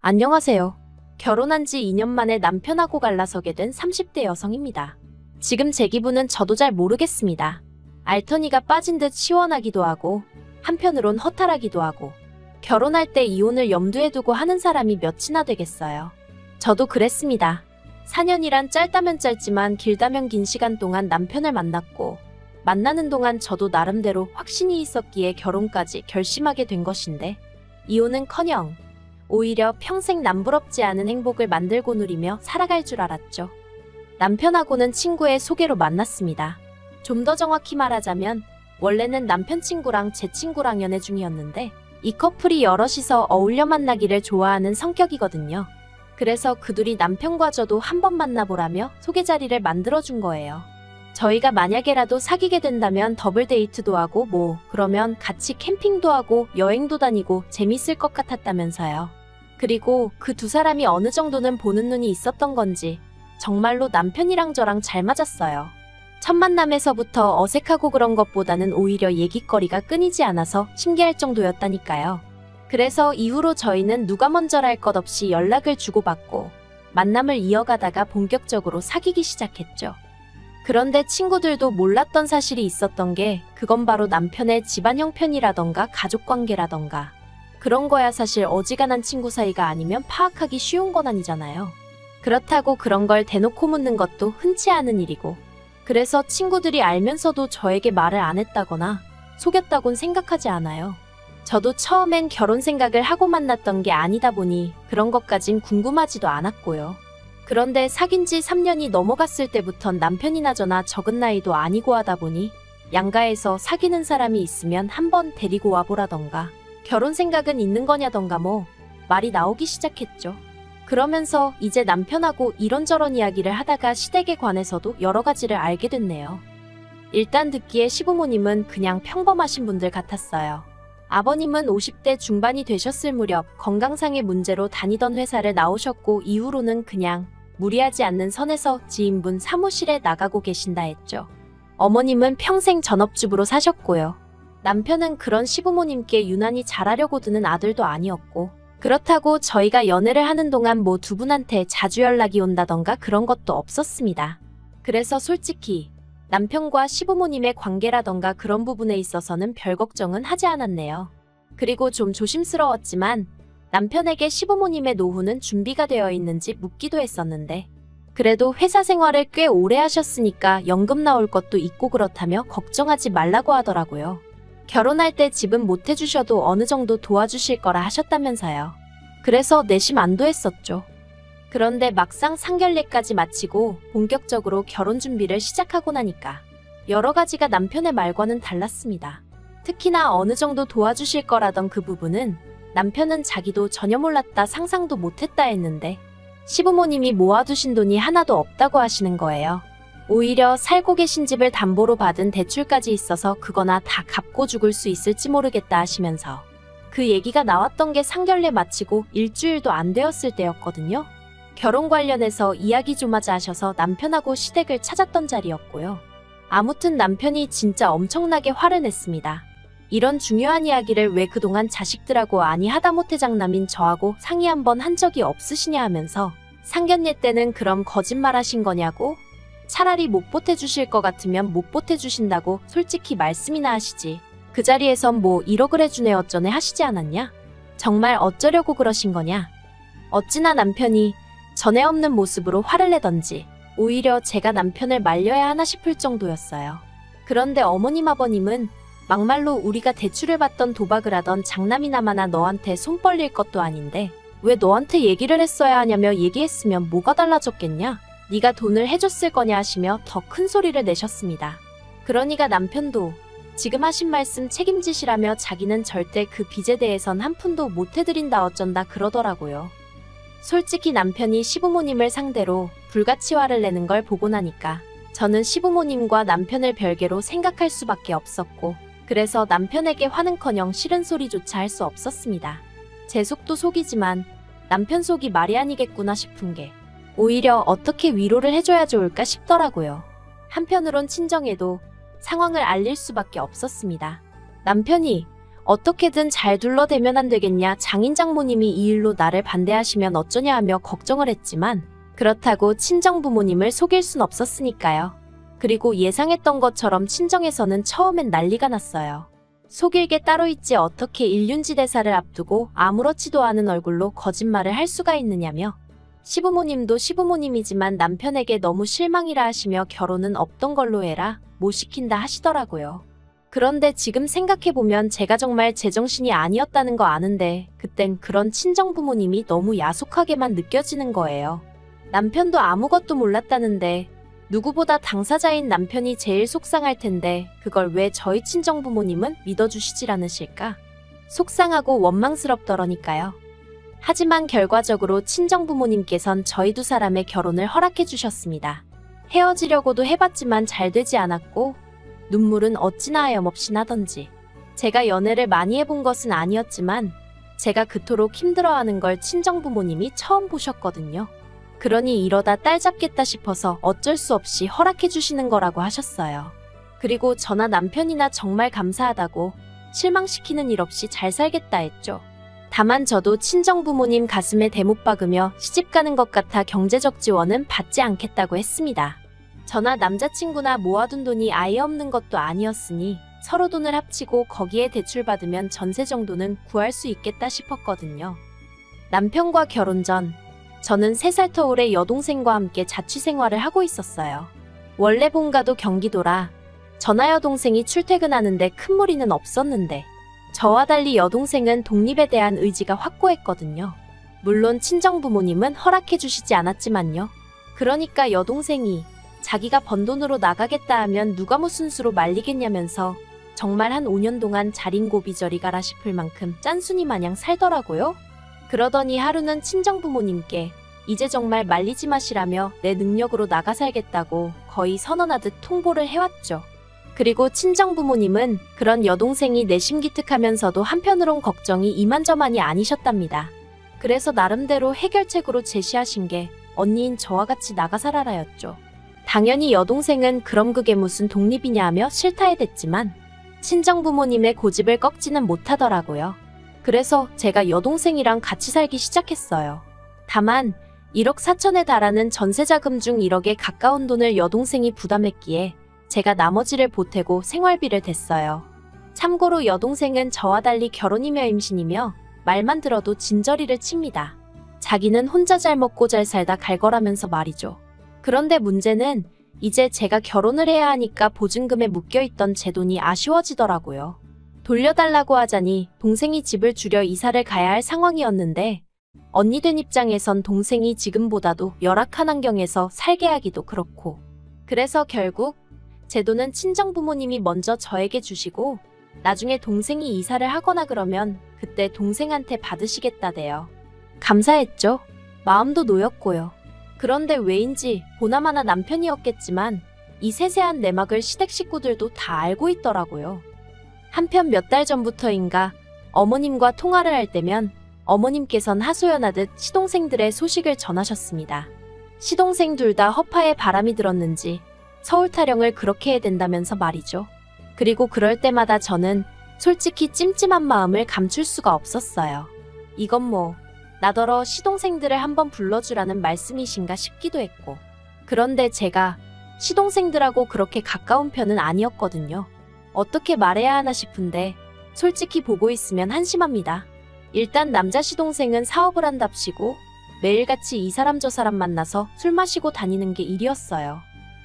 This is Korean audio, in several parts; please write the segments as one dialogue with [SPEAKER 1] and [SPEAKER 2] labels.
[SPEAKER 1] 안녕하세요. 결혼한 지 2년 만에 남편하고 갈라서게 된 30대 여성입니다. 지금 제 기분은 저도 잘 모르겠습니다. 알터니가 빠진 듯 시원하기도 하고 한편으론 허탈하기도 하고 결혼할 때 이혼을 염두에 두고 하는 사람이 몇이나 되겠어요. 저도 그랬습니다. 4년이란 짧다면 짧지만 길다면 긴 시간 동안 남편을 만났고 만나는 동안 저도 나름대로 확신이 있었기에 결혼까지 결심하게 된 것인데 이혼은커녕 오히려 평생 남부럽지 않은 행복을 만들고 누리며 살아갈 줄 알았죠. 남편하고는 친구의 소개로 만났습니다. 좀 더 정확히 말하자면 원래는 남편 친구랑 제 친구랑 연애 중이었는데 이 커플이 여럿이서 어울려 만나기를 좋아하는 성격이거든요. 그래서 그둘이 남편과 저도 한번 만나보라며 소개 자리를 만들어준 거예요. 저희가 만약에라도 사귀게 된다면 더블 데이트도 하고 그러면 같이 캠핑도 하고 여행도 다니고 재밌을 것 같았다면서요. 그리고 그 두 사람이 어느 정도는 보는 눈이 있었던 건지 정말로 남편이랑 저랑 잘 맞았어요. 첫 만남에서부터 어색하고 그런 것보다는 오히려 얘기거리가 끊이지 않아서 신기할 정도였다니까요. 그래서 이후로 저희는 누가 먼저랄 것 없이 연락을 주고받고 만남을 이어가다가 본격적으로 사귀기 시작했죠. 그런데 친구들도 몰랐던 사실이 있었던 게 그건 바로 남편의 집안 형편이라던가 가족관계라던가 그런 거야. 사실 어지간한 친구 사이가 아니면 파악하기 쉬운 건 아니잖아요. 그렇다고 그런 걸 대놓고 묻는 것도 흔치 않은 일이고 그래서 친구들이 알면서도 저에게 말을 안 했다거나 속였다곤 생각하지 않아요. 저도 처음엔 결혼 생각을 하고 만났던 게 아니다 보니 그런 것까진 궁금하지도 않았고요. 그런데 사귄 지 3년이 넘어갔을 때부턴 남편이나 저나 적은 나이도 아니고 하다 보니 양가에서 사귀는 사람이 있으면 한번 데리고 와보라던가 결혼 생각은 있는 거냐던가 말이 나오기 시작했죠. 그러면서 이제 남편하고 이런저런 이야기를 하다가 시댁에 관해서도 여러 가지를 알게 됐네요. 일단 듣기에 시부모님은 그냥 평범하신 분들 같았어요. 아버님은 50대 중반이 되셨을 무렵 건강상의 문제로 다니던 회사를 나오셨고 이후로는 그냥 무리하지 않는 선에서 지인분 사무실에 나가고 계신다 했죠. 어머님은 평생 전업주부로 사셨고요. 남편은 그런 시부모님께 유난히 잘하려고 드는 아들도 아니었고 그렇다고 저희가 연애를 하는 동안 두 분한테 자주 연락이 온다던가 그런 것도 없었습니다. 그래서 솔직히 남편과 시부모님의 관계라던가 그런 부분에 있어서는 별 걱정은 하지 않았네요. 그리고 좀 조심스러웠지만 남편에게 시부모님의 노후는 준비가 되어 있는지 묻기도 했었는데 그래도 회사 생활을 꽤 오래 하셨으니까 연금 나올 것도 있고 그렇다며 걱정하지 말라고 하더라고요. 결혼할 때 집은 못 해주셔도 어느 정도 도와주실 거라 하셨다면서요. 그래서 내심 안도했었죠. 그런데 막상 상견례까지 마치고 본격적으로 결혼 준비를 시작하고 나니까 여러 가지가 남편의 말과는 달랐습니다. 특히나 어느 정도 도와주실 거라던 그 부분은 남편은 자기도 전혀 몰랐다 상상도 못했다 했는데 시부모님이 모아두신 돈이 하나도 없다고 하시는 거예요. 오히려 살고 계신 집을 담보로 받은 대출까지 있어서 그거나 다 갚고 죽을 수 있을지 모르겠다 하시면서 그 얘기가 나왔던 게 상견례 마치고 일주일도 안 되었을 때였거든요. 결혼 관련해서 이야기 좀 하자 하셔서 남편하고 시댁을 찾았던 자리였고요. 아무튼 남편이 진짜 엄청나게 화를 냈습니다. 이런 중요한 이야기를 왜 그동안 자식들하고 아니 하다못해 장남인 저하고 상의 한번 한 적이 없으시냐 하면서 상견례 때는 그럼 거짓말 하신 거냐고 차라리 못 보태주실 것 같으면 못 보태주신다고 솔직히 말씀이나 하시지 그 자리에선 이러그래 주네 어쩌네 하시지 않았냐? 정말 어쩌려고 그러신 거냐? 어찌나 남편이 전에 없는 모습으로 화를 내던지 오히려 제가 남편을 말려야 하나 싶을 정도였어요. 그런데 어머님 아버님은 막말로 우리가 대출을 받던 도박을 하던 장남이나마나 너한테 손 벌릴 것도 아닌데 왜 너한테 얘기를 했어야 하냐며 얘기했으면 뭐가 달라졌겠냐? 네가 돈을 해줬을 거냐 하시며 더 큰 소리를 내셨습니다. 그러니까 남편도 지금 하신 말씀 책임지시라며 자기는 절대 그 빚에 대해선 한 푼도 못 해드린다 어쩐다 그러더라고요. 솔직히 남편이 시부모님을 상대로 불같이 화를 내는 걸 보고 나니까 저는 시부모님과 남편을 별개로 생각할 수밖에 없었고 그래서 남편에게 화는커녕 싫은 소리조차 할 수 없었습니다. 제 속도 속이지만 남편 속이 말이 아니겠구나 싶은 게 오히려 어떻게 위로를 해줘야 좋을까 싶더라고요. 한편으론 친정에도 상황을 알릴 수밖에 없었습니다. 남편이 어떻게든 잘 둘러대면 안 되겠냐, 장인 장모님이 이 일로 나를 반대하시면 어쩌냐 하며 걱정을 했지만 그렇다고 친정 부모님을 속일 순 없었으니까요. 그리고 예상했던 것처럼 친정에서는 처음엔 난리가 났어요. 속일 게 따로 있지 어떻게 일륜지 대사를 앞두고 아무렇지도 않은 얼굴로 거짓말을 할 수가 있느냐며 시부모님도 시부모님이지만 남편에게 너무 실망이라 하시며 결혼은 없던 걸로 해라, 못 시킨다 하시더라고요. 그런데 지금 생각해보면 제가 정말 제정신이 아니었다는 거 아는데 그땐 그런 친정 부모님이 너무 야속하게만 느껴지는 거예요. 남편도 아무것도 몰랐다는데 누구보다 당사자인 남편이 제일 속상할 텐데 그걸 왜 저희 친정 부모님은 믿어주시질 않으실까? 속상하고 원망스럽더러니까요. 하지만 결과적으로 친정 부모님께선 저희 두 사람의 결혼을 허락해 주셨습니다. 헤어지려고도 해봤지만 잘 되지 않았고 눈물은 어찌나 하염없이 나던지. 제가 연애를 많이 해본 것은 아니었지만 제가 그토록 힘들어하는 걸 친정 부모님이 처음 보셨거든요. 그러니 이러다 딸 잡겠다 싶어서 어쩔 수 없이 허락해 주시는 거라고 하셨어요. 그리고 저나 남편이나 정말 감사하다고 실망시키는 일 없이 잘 살겠다 했죠. 다만 저도 친정 부모님 가슴에 대못 박으며 시집 가는 것 같아 경제적 지원은 받지 않겠다고 했습니다. 저나 남자친구나 모아둔 돈이 아예 없는 것도 아니었으니 서로 돈을 합치고 거기에 대출받으면 전세 정도는 구할 수 있겠다 싶었거든요. 남편과 결혼 전 저는 3살 터울의 여동생과 함께 자취생활을 하고 있었어요. 원래 본가도 경기도라 저나 여동생이 출퇴근하는데 큰 무리는 없었는데 저와 달리 여동생은 독립에 대한 의지가 확고했거든요. 물론 친정 부모님은 허락해 주시지 않았지만요. 그러니까 여동생이 자기가 번 돈으로 나가겠다 하면 누가 무슨 수로 말리겠냐면서 정말 한 5년 동안 자린고비저리 가라 싶을 만큼 짠순이 마냥 살더라고요. 그러더니 하루는 친정 부모님께 이제 정말 말리지 마시라며 내 능력으로 나가 살겠다고 거의 선언하듯 통보를 해왔죠. 그리고 친정 부모님은 그런 여동생이 내심기특하면서도 한편으론 걱정이 이만저만이 아니셨답니다. 그래서 나름대로 해결책으로 제시하신 게 언니인 저와 같이 나가 살아라였죠. 당연히 여동생은 그럼 그게 무슨 독립이냐 하며 싫다 해댔지만 친정 부모님의 고집을 꺾지는 못하더라고요. 그래서 제가 여동생이랑 같이 살기 시작했어요. 다만 1억 4천에 달하는 전세자금 중 1억에 가까운 돈을 여동생이 부담했기에 제가 나머지를 보태고 생활비를 댔어요. 참고로 여동생은 저와 달리 결혼이며 임신이며 말만 들어도 진저리를 칩니다. 자기는 혼자 잘 먹고 잘 살다 갈 거라면서 말이죠. 그런데 문제는 이제 제가 결혼을 해야 하니까 보증금에 묶여있던 제 돈이 아쉬워지더라고요. 돌려달라고 하자니 동생이 집을 줄여 이사를 가야 할 상황이었는데 언니 된 입장에선 동생이 지금보다도 열악한 환경에서 살게 하기도 그렇고 그래서 결국 제 돈은 친정 부모님이 먼저 저에게 주시고 나중에 동생이 이사를 하거나 그러면 그때 동생한테 받으시겠다대요. 감사했죠. 마음도 놓였고요. 그런데 왜인지 보나마나 남편이었겠지만 이 세세한 내막을 시댁 식구들도 다 알고 있더라고요. 한편 몇 달 전부터인가 어머님과 통화를 할 때면 어머님께선 하소연하듯 시동생들의 소식을 전하셨습니다. 시동생 둘 다 허파에 바람이 들었는지 서울 타령을 그렇게 해야 된다면서 말이죠. 그리고 그럴 때마다 저는 솔직히 찜찜한 마음을 감출 수가 없었어요. 이건 뭐 나더러 시동생들을 한번 불러주라는 말씀이신가 싶기도 했고 그런데 제가 시동생들하고 그렇게 가까운 편은 아니었거든요. 어떻게 말해야 하나 싶은데 솔직히 보고 있으면 한심합니다. 일단 남자 시동생은 사업을 한답시고 매일같이 이 사람 저 사람 만나서 술 마시고 다니는 게 일이었어요.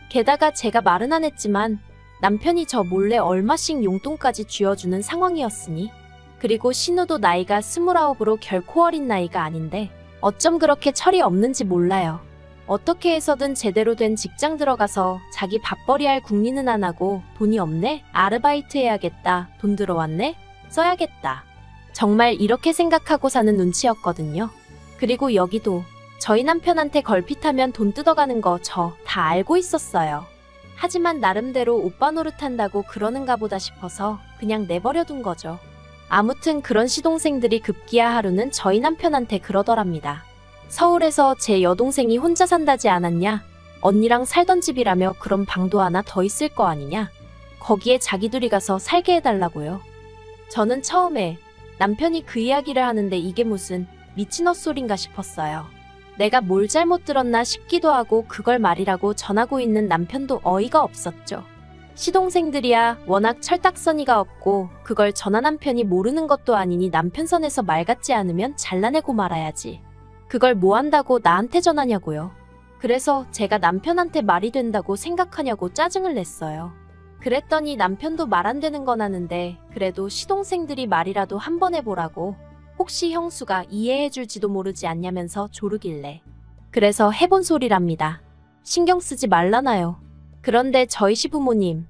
[SPEAKER 1] 게다가 제가 말은 안 했지만 남편이 저 몰래 얼마씩 용돈까지 쥐어주는 상황이었으니 그리고 신우도 나이가 29으로 결코 어린 나이가 아닌데 어쩜 그렇게 철이 없는지 몰라요. 어떻게 해서든 제대로 된 직장 들어가서 자기 밥벌이할 궁리는 안 하고 돈이 없네? 아르바이트 해야겠다. 돈 들어왔네? 써야겠다. 정말 이렇게 생각하고 사는 눈치였거든요. 그리고 여기도 저희 남편한테 걸핏하면 돈 뜯어가는 거 저 다 알고 있었어요. 하지만 나름대로 오빠 노릇한다고 그러는가 보다 싶어서 그냥 내버려둔 거죠. 아무튼 그런 시동생들이 급기야 하루는 저희 남편한테 그러더랍니다. 서울에서 제 여동생이 혼자 산다지 않았냐? 언니랑 살던 집이라며 그럼 방도 하나 더 있을 거 아니냐? 거기에 자기들이 가서 살게 해달라고요. 저는 처음에 남편이 그 이야기를 하는데 이게 무슨 미친 헛소린가 싶었어요. 내가 뭘 잘못 들었나 싶기도 하고 그걸 말이라고 전하고 있는 남편도 어이가 없었죠. 시동생들이야 워낙 철딱서니가 없고 그걸 전한 남편이 모르는 것도 아니니 남편 선에서 말 같지 않으면 잘라내고 말아야지. 그걸 뭐 한다고 나한테 전하냐고요. 그래서 제가 남편한테 말이 된다고 생각하냐고 짜증을 냈어요. 그랬더니 남편도 말 안 되는 건 아는데 그래도 시동생들이 말이라도 한번 해보라고 혹시 형수가 이해해줄지도 모르지 않냐면서 조르길래 그래서 해본 소리랍니다. 신경 쓰지 말라나요. 그런데 저희 시부모님,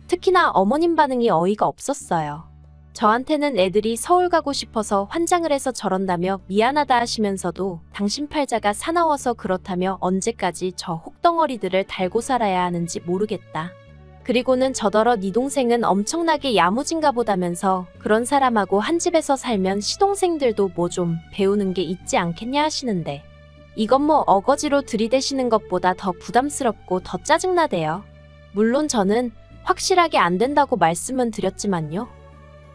[SPEAKER 1] 특히나 어머님 반응이 어이가 없었어요. 저한테는 애들이 서울 가고 싶어서 환장을 해서 저런다며 미안하다 하시면서도 당신 팔자가 사나워서 그렇다며 언제까지 저 혹덩어리들을 달고 살아야 하는지 모르겠다. 그리고는 저더러 네 동생은 엄청나게 야무진가 보다면서 그런 사람하고 한 집에서 살면 시동생들도 뭐 좀 배우는 게 있지 않겠냐 하시는데 이건 뭐 어거지로 들이대시는 것보다 더 부담스럽고 더 짜증나대요. 물론 저는 확실하게 안 된다고 말씀은 드렸지만요.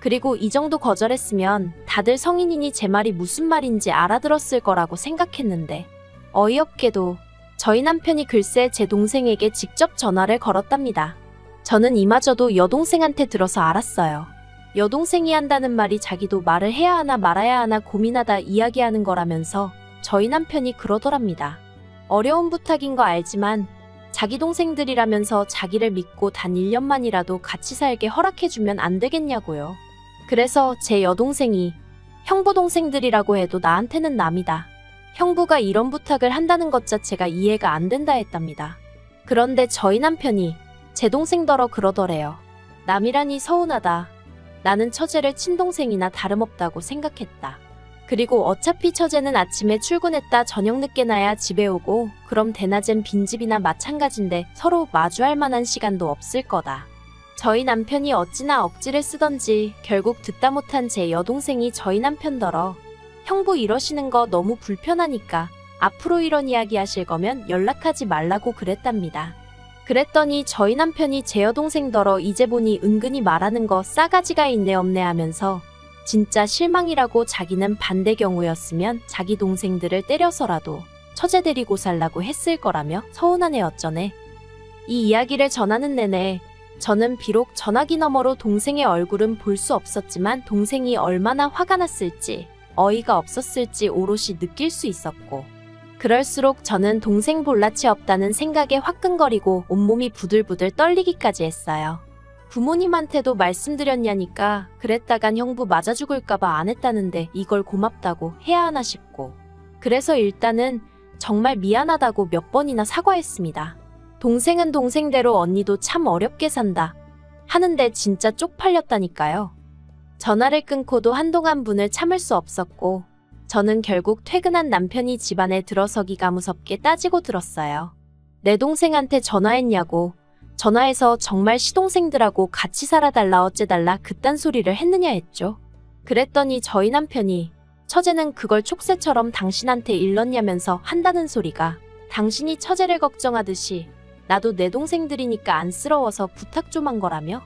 [SPEAKER 1] 그리고 이 정도 거절했으면 다들 성인이니 제 말이 무슨 말인지 알아들었을 거라고 생각했는데 어이없게도 저희 남편이 글쎄 제 동생에게 직접 전화를 걸었답니다. 저는 이마저도 여동생한테 들어서 알았어요. 여동생이 한다는 말이 자기도 말을 해야 하나 말아야 하나 고민하다 이야기하는 거라면서 저희 남편이 그러더랍니다. 어려운 부탁인 거 알지만 자기 동생들이라면서 자기를 믿고 단 1년만이라도 같이 살게 허락해주면 안 되겠냐고요. 그래서 제 여동생이 형부 동생들이라고 해도 나한테는 남이다. 형부가 이런 부탁을 한다는 것 자체가 이해가 안 된다 했답니다. 그런데 저희 남편이 제 동생더러 그러더래요. 남이라니 서운하다. 나는 처제를 친동생이나 다름없다고 생각했다. 그리고 어차피 처제는 아침에 출근했다 저녁 늦게 나야 집에 오고 그럼 대낮엔 빈집이나 마찬가지인데 서로 마주할 만한 시간도 없을 거다. 저희 남편이 어찌나 억지를 쓰던지 결국 듣다 못한 제 여동생이 저희 남편더러 형부 이러시는 거 너무 불편하니까 앞으로 이런 이야기 하실 거면 연락하지 말라고 그랬답니다. 그랬더니 저희 남편이 제 여동생더러 이제 보니 은근히 말하는 거 싸가지가 있네 없네 하면서 진짜 실망이라고 자기는 반대 경우였으면 자기 동생들을 때려서라도 처제 데리고 살라고 했을 거라며 서운하네 어쩌네. 이 이야기를 전하는 내내 저는 비록 전화기 너머로 동생의 얼굴은 볼 수 없었지만 동생이 얼마나 화가 났을지 어이가 없었을지 오롯이 느낄 수 있었고 그럴수록 저는 동생 볼낯이 없다는 생각에 화끈거리고 온몸이 부들부들 떨리기까지 했어요. 부모님한테도 말씀드렸냐니까 그랬다간 형부 맞아 죽을까봐 안 했다는데 이걸 고맙다고 해야 하나 싶고 그래서 일단은 정말 미안하다고 몇 번이나 사과했습니다. 동생은 동생대로 언니도 참 어렵게 산다 하는데 진짜 쪽팔렸다니까요. 전화를 끊고도 한동안 분을 참을 수 없었고 저는 결국 퇴근한 남편이 집안에 들어서기가 무섭게 따지고 들었어요. 내 동생한테 전화했냐고 전화해서 정말 시동생들하고 같이 살아달라 어째달라 그딴 소리를 했느냐 했죠. 그랬더니 저희 남편이 처제는 그걸 촉새처럼 당신한테 일렀냐면서 한다는 소리가 당신이 처제를 걱정하듯이 나도 내 동생들이니까 안쓰러워서 부탁 좀 한 거라며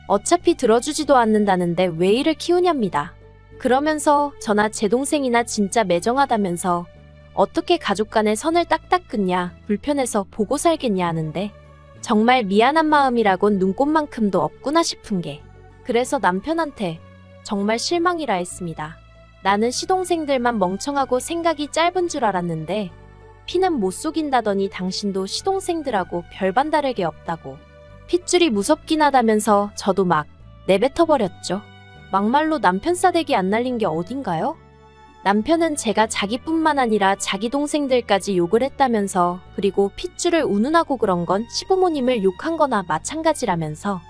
[SPEAKER 1] 어차피 들어주지도 않는다는데 왜 이를 키우냐입니다. 그러면서 저나 제 동생이나 진짜 매정하다면서 어떻게 가족 간의 선을 딱딱 끊냐 불편해서 보고 살겠냐 하는데 정말 미안한 마음이라곤 눈꽃만큼도 없구나 싶은 게 그래서 남편한테 정말 실망이라 했습니다. 나는 시동생들만 멍청하고 생각이 짧은 줄 알았는데 피는 못 속인다더니 당신도 시동생들하고 별반 다르게 없다고 핏줄이 무섭긴 하다면서 저도 막 내뱉어버렸죠. 막말로 남편 싸대기 안 날린 게 어딘가요? 남편은 제가 자기뿐만 아니라 자기 동생들까지 욕을 했다면서 그리고 핏줄을 운운하고 그런 건 시부모님을 욕한 거나 마찬가지라면서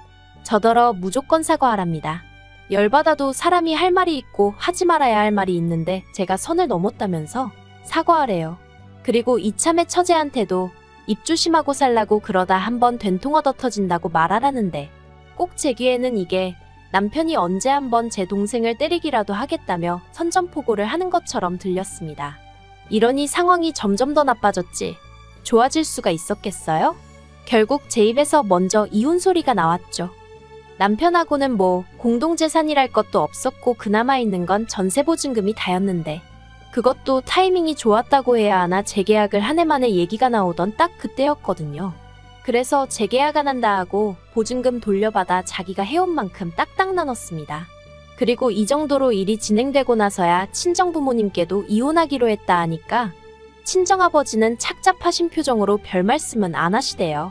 [SPEAKER 1] 저더러 무조건 사과하랍니다. 열받아도 사람이 할 말이 있고 하지 말아야 할 말이 있는데 제가 선을 넘었다면서 사과하래요. 그리고 이참에 처제한테도 입 조심하고 살라고 그러다 한번 된통 얻어 터진다고 말하라는데 꼭 제 귀에는 이게 남편이 언제 한번 제 동생을 때리기라도 하겠다며 선전포고를 하는 것처럼 들렸습니다. 이러니 상황이 점점 더 나빠졌지 좋아질 수가 있었겠어요? 결국 제 입에서 먼저 이혼 소리가 나왔죠. 남편하고는 뭐 공동재산이랄 것도 없었고 그나마 있는 건 전세보증금이 다였는데 그것도 타이밍이 좋았다고 해야 하나 재계약을 한 해 만에 얘기가 나오던 딱 그때였거든요. 그래서 재계약 안 한다 하고 보증금 돌려받아 자기가 해온 만큼 딱딱 나눴습니다. 그리고 이 정도로 일이 진행되고 나서야 친정부모님께도 이혼하기로 했다 하니까 친정아버지는 착잡하신 표정으로 별 말씀은 안 하시대요.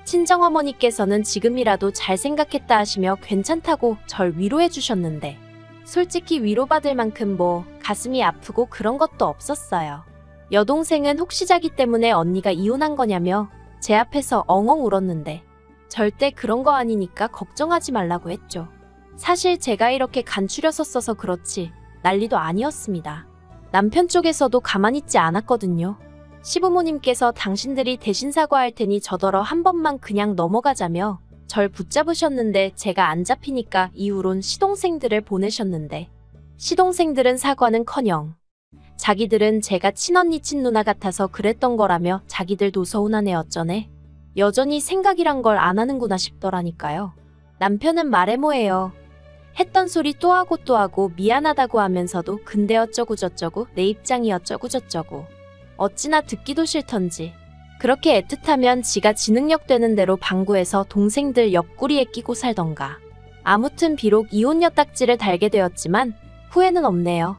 [SPEAKER 1] 친정어머니께서는 지금이라도 잘 생각했다 하시며 괜찮다고 절 위로해 주셨는데 솔직히 위로받을 만큼 뭐 가슴이 아프고 그런 것도 없었어요. 여동생은 혹시 자기 때문에 언니가 이혼한 거냐며 제 앞에서 엉엉 울었는데 절대 그런 거 아니니까 걱정하지 말라고 했죠. 사실 제가 이렇게 간추려서 써서 그렇지 난리도 아니었습니다. 남편 쪽에서도 가만히 있지 않았거든요. 시부모님께서 당신들이 대신 사과할 테니 저더러 한 번만 그냥 넘어가자며 절 붙잡으셨는데 제가 안 잡히니까 이후론 시동생들을 보내셨는데 시동생들은 사과는커녕 자기들은 제가 친언니 친누나 같아서 그랬던 거라며 자기들도 서운하네 어쩌네. 여전히 생각이란 걸 안 하는구나 싶더라니까요. 남편은 말해 뭐해요. 했던 소리 또 하고 또 하고 미안하다고 하면서도 근데 어쩌고 저쩌고 내 입장이 어쩌고 저쩌고 어찌나 듣기도 싫던지. 그렇게 애틋하면 지가 지능력 되는 대로 방구해서 동생들 옆구리에 끼고 살던가. 아무튼 비록 이혼녀 딱지를 달게 되었지만 후회는 없네요.